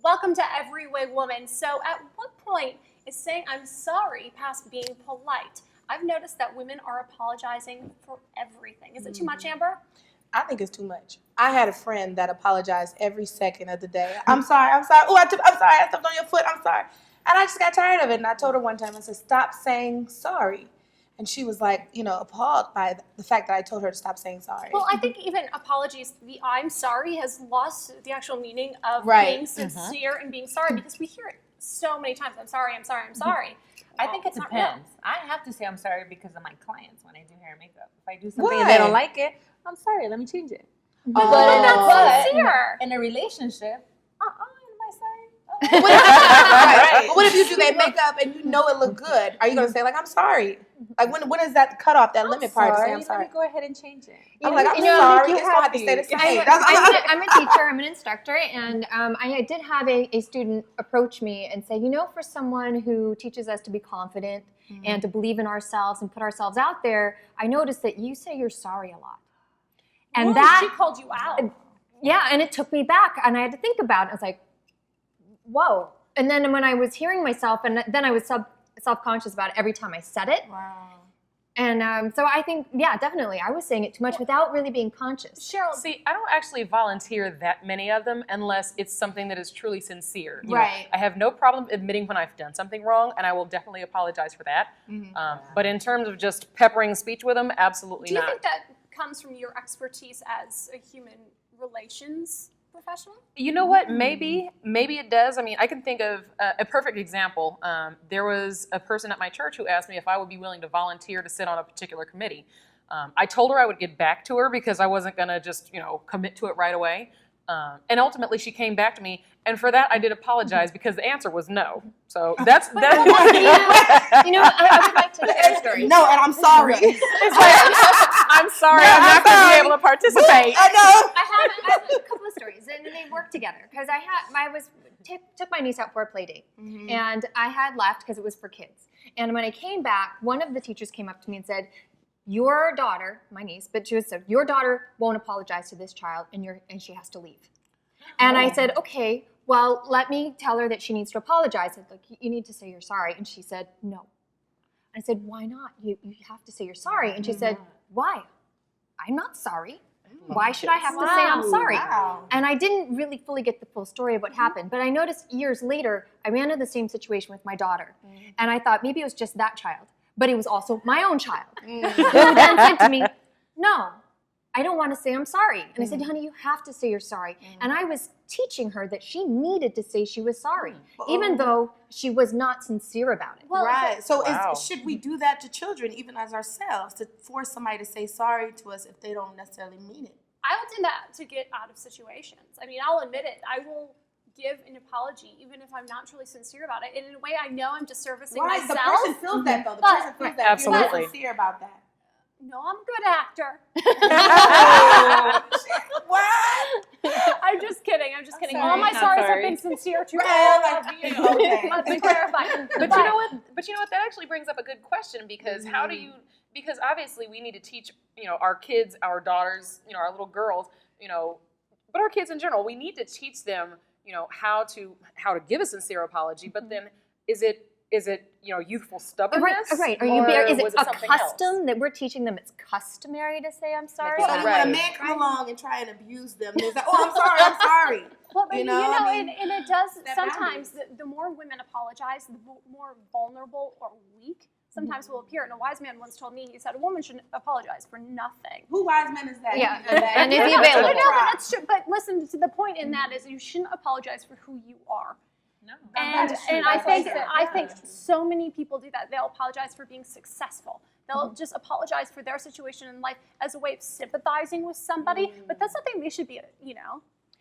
Welcome to Everywaywoman. So at what point is saying I'm sorry past being polite? I've noticed that women are apologizing for everything. Is it too much, Amber? I think it's too much. I had a friend that apologized every second of the day. I'm sorry. Oh, I'm sorry. I stepped on your foot. I'm sorry. And I just got tired of it. And I told her one time, I said, stop saying sorry. And she was like, appalled by the fact that I told her to stop saying sorry. Well, I think even apologies, the I'm sorry has lost the actual meaning of being sincere and being sorry, because we hear it so many times. I'm sorry, I'm sorry, I'm sorry. I think it depends. I have to say I'm sorry because of my clients when I do hair and makeup. If I do something and they don't like it, I'm sorry, let me change it. But that's sincere. In a relationship, am I sorry? Right. But what if you do that makeup and you know it look good? Are you going to say, like, I'm sorry? Like, when is that cut off, that limit part to say I'm sorry? Let me go ahead and change it. I'm sorry. It's going to have to stay the same. I'm a teacher. I'm an instructor. And I did have a student approach me and say, for someone who teaches us to be confident and to believe in ourselves and put ourselves out there, I noticed that you say you're sorry a lot. And she called you out. Yeah, and it took me back. And I had to think about it. I was like, whoa. And then when I was hearing myself, and then I was self-conscious about it every time I said it. Wow. And so I think, yeah, definitely, I was saying it too much without really being conscious. Cheryl, see, I don't actually volunteer that many of them unless it's something that is truly sincere. Right. I have no problem admitting when I've done something wrong, and I will definitely apologize for that. But in terms of just peppering speech with them, absolutely not. Do you think that comes from your expertise as a human relations professional? You know what? Maybe it does. I mean, I can think of a perfect example. There was a person at my church who asked me if I would be willing to volunteer to sit on a particular committee. I told her I would get back to her because I wasn't going to just, commit to it right away. And ultimately, she came back to me, and for that, I did apologize because the answer was no. So that's that. I would like to share a story. No, and I'm sorry. It's like, I'm sorry, I'm not going to be able to participate. I know. I have a couple of stories, and they work together because I took my niece out for a play date, and I had left because it was for kids. And when I came back, one of the teachers came up to me and said, "Your daughter," my niece, but she said, "Your daughter won't apologize to this child, and she has to leave." And I said, "Okay, well, let me tell her that she needs to apologize." I said, "Look, you need to say you're sorry." And she said, "No." I said, "Why not? You have to say you're sorry." And she said, "Why? I'm not sorry. Why should I have to say I'm sorry?" Wow. And I didn't really fully get the full story of what happened, but I noticed years later, I ran into the same situation with my daughter. And I thought maybe it was just that child, but it was also my own child, who then said to me, "No, I don't want to say I'm sorry." And I said, "Honey, you have to say you're sorry." And I was teaching her that she needed to say she was sorry, even though she was not sincere about it. Well, Right. So Wow. should we do that to children, even as ourselves, to force somebody to say sorry to us if they don't necessarily mean it? I'll do that to get out of situations. I mean, I'll admit it. I will give an apology, even if I'm not truly sincere about it. And in a way, I know I'm just servicing Right. myself. The person feels that, though. The But- person feels that. Absolutely. If you're not sincere about that. No, I'm a good actor. What? I'm just kidding. I'm just kidding. sorry. All my Not sorries have sorry. been sincere to Right, all like, of you. okay. Let's clarify. But you know what? That actually brings up a good question, because because obviously we need to teach, our kids, our daughters, our little girls, but our kids in general, we need to teach them, how to give a sincere apology. But then is it youthful stubbornness? Right. Or Is it was a something custom else? that we're teaching them it's customary to say I'm sorry? So when a man come along and try and abuse them, they're like, "Oh, I'm sorry." Well, but I mean, and it does that sometimes. The more women apologize, the more vulnerable or weak sometimes will appear. And a wise man once told me, he said, "A woman shouldn't apologize for nothing." Who wise man is that? Yeah, And and is he No, available? but that's true. But listen, to the point in that is you shouldn't apologize for who you are. No. And I think so many people do that. They'll apologize for being successful. They'll just apologize for their situation in life as a way of sympathizing with somebody. But that's something we should be,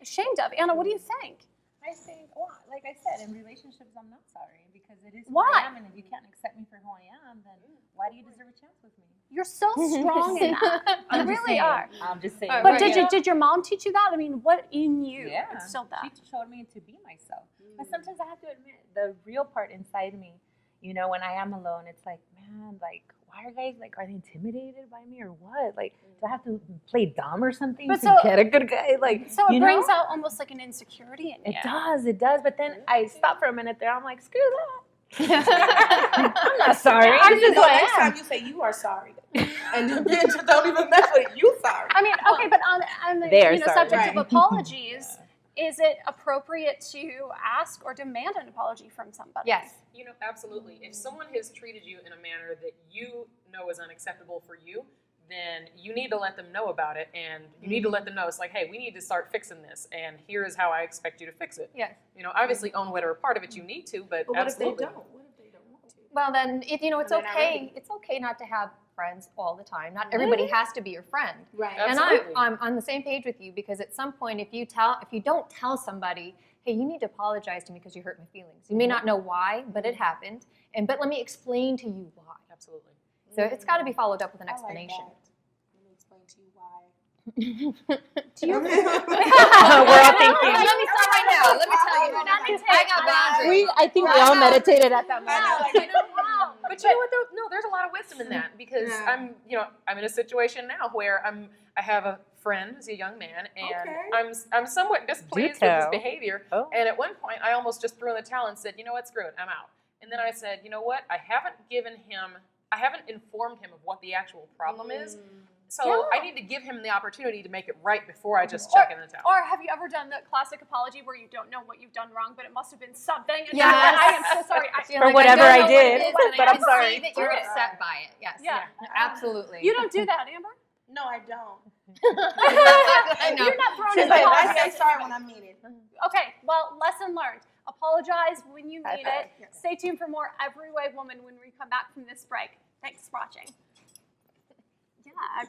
ashamed of. Anna, what do you think? I think, like I said, in relationships, I'm not sorry because it is who Why? I am, and if you can't accept me for who I am, then why do you deserve a chance with me? You're so strong in that. You really are. I'm just saying. But did your mom teach you that? I mean, what in you Yeah, instilled that? she showed me to be myself. But sometimes I have to admit, the real part inside me, you know, when I am alone, it's like, man, like, why are guys, like, are they intimidated by me or what? Like, do I have to play dumb or something But to get a good guy? Like, So it you brings know? out almost like an insecurity in you. It does. But then I stop for a minute there. I'm like, screw that. I'm not sorry. I This is know who I next am. time you say you are sorry, and the bitch don't even mess with it. You sorry. I mean, okay, but on the They're sorry. subject of Right. apologies, is it appropriate to ask or demand an apology from somebody? Yes. You know, absolutely. If someone has treated you in a manner that you know is unacceptable for you, then you need to let them know about it, and you need to let them know it's like, hey, we need to start fixing this, and here is how I expect you to fix it. Yes. You know, obviously own whatever part of it you need to, but But what absolutely. if they don't? What if they don't want to? Well, then, it's They're not okay. ready. It's okay not to have friends all the time. Not everybody has to be your friend. Right. And Absolutely. I'm on the same page with you, because at some point, if you don't tell somebody, hey, you need to apologize to me because you hurt my feelings. You may not know why, but it happened. But let me explain to you why. Absolutely. So it's got to be followed up with an I like explanation. that. Let me explain to you why. We're all thinking. Let me start right now. Let me tell you right now. I got boundaries. I think we all meditated at that I know, moment. like, you know, But you know what though? No, there's a lot of wisdom in that, because Yeah. I'm in a situation now where I have a friend who's a young man, and Okay. I'm somewhat displeased with his tell. behavior. Oh. And at one point, I almost just threw in the towel and said, you know what, screw it, I'm out. And then I said, you know what, I haven't informed him of what the actual problem is. So I need to give him the opportunity to make it right before I just chuck in the towel. Or have you ever done the classic apology where you don't know what you've done wrong, but it must have been something? And Yes. I am so sorry. You're For like, whatever don't I know what did, it is, but and I I'm can sorry. see that you're upset by it. Yes. Yeah. Absolutely. You don't do that, Amber? No, I don't. I know. You're not throwing She's an like, apology. I say sorry when I mean it. Okay, well, lesson learned. Apologize when you High mean five. it. Stay tuned for more Every Way Woman when we come back from this break. Thanks for watching. Yeah.